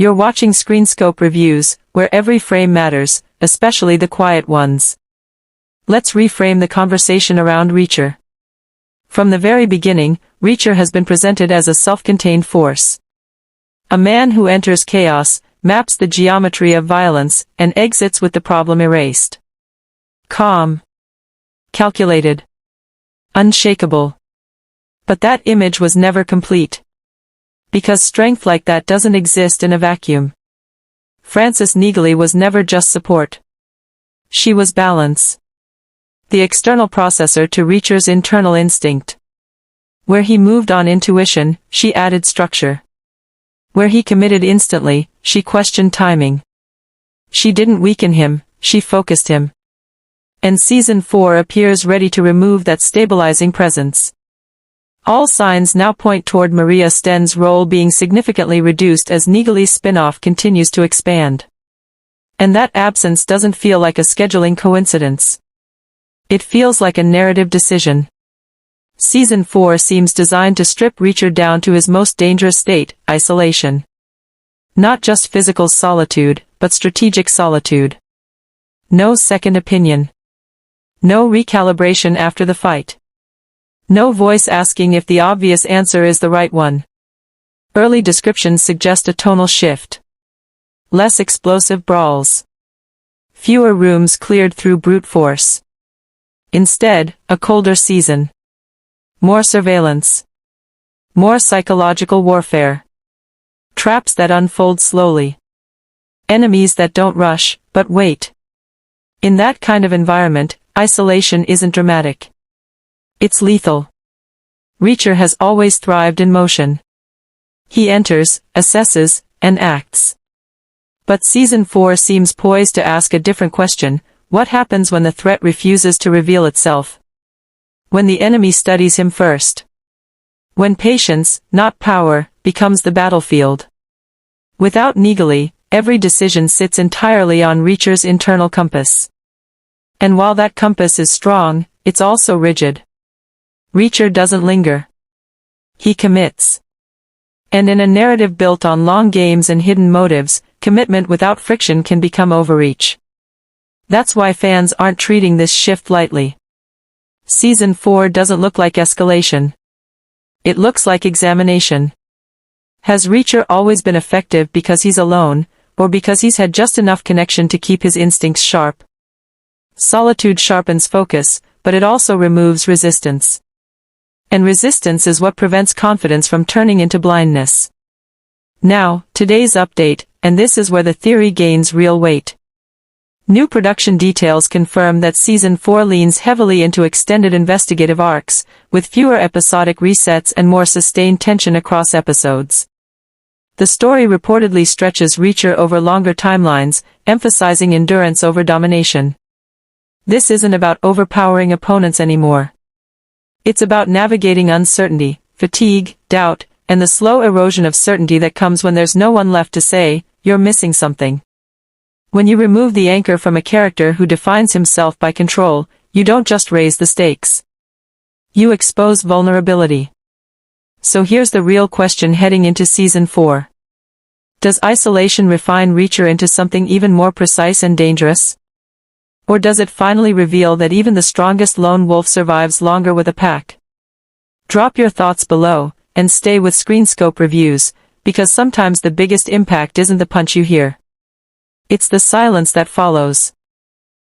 You're watching Screenscope Reviews, where every frame matters, especially the quiet ones. Let's reframe the conversation around Reacher. From the very beginning, Reacher has been presented as a self-contained force. A man who enters chaos, maps the geometry of violence, and exits with the problem erased. Calm. Calculated. Unshakable. But that image was never complete. Because strength like that doesn't exist in a vacuum. Frances Neagley was never just support. She was balance. The external processor to Reacher's internal instinct. Where he moved on intuition, she added structure. Where he committed instantly, she questioned timing. She didn't weaken him, she focused him. And Season 4 appears ready to remove that stabilizing presence. All signs now point toward Maria Sten's role being significantly reduced as Neagley's spin-off continues to expand. And that absence doesn't feel like a scheduling coincidence. It feels like a narrative decision. Season 4 seems designed to strip Reacher down to his most dangerous state, isolation. Not just physical solitude, but strategic solitude. No second opinion. No recalibration after the fight. No voice asking if the obvious answer is the right one. Early descriptions suggest a tonal shift. Less explosive brawls. Fewer rooms cleared through brute force. Instead, a colder season. More surveillance. More psychological warfare. Traps that unfold slowly. Enemies that don't rush, but wait. In that kind of environment, isolation isn't dramatic. It's lethal. Reacher has always thrived in motion. He enters, assesses, and acts. But Season 4 seems poised to ask a different question: what happens when the threat refuses to reveal itself? When the enemy studies him first. When patience, not power, becomes the battlefield. Without Neagley, every decision sits entirely on Reacher's internal compass. And while that compass is strong, it's also rigid. Reacher doesn't linger. He commits. And in a narrative built on long games and hidden motives, commitment without friction can become overreach. That's why fans aren't treating this shift lightly. Season 4 doesn't look like escalation. It looks like examination. Has Reacher always been effective because he's alone, or because he's had just enough connection to keep his instincts sharp? Solitude sharpens focus, but it also removes resistance. And resistance is what prevents confidence from turning into blindness. Now, today's update, and this is where the theory gains real weight. New production details confirm that Season 4 leans heavily into extended investigative arcs, with fewer episodic resets and more sustained tension across episodes. The story reportedly stretches Reacher over longer timelines, emphasizing endurance over domination. This isn't about overpowering opponents anymore. It's about navigating uncertainty, fatigue, doubt, and the slow erosion of certainty that comes when there's no one left to say, "You're missing something." When you remove the anchor from a character who defines himself by control, you don't just raise the stakes. You expose vulnerability. So here's the real question heading into Season 4. Does isolation refine Reacher into something even more precise and dangerous? Or does it finally reveal that even the strongest lone wolf survives longer with a pack? Drop your thoughts below, and stay with Screenscope Reviews, because sometimes the biggest impact isn't the punch you hear. It's the silence that follows.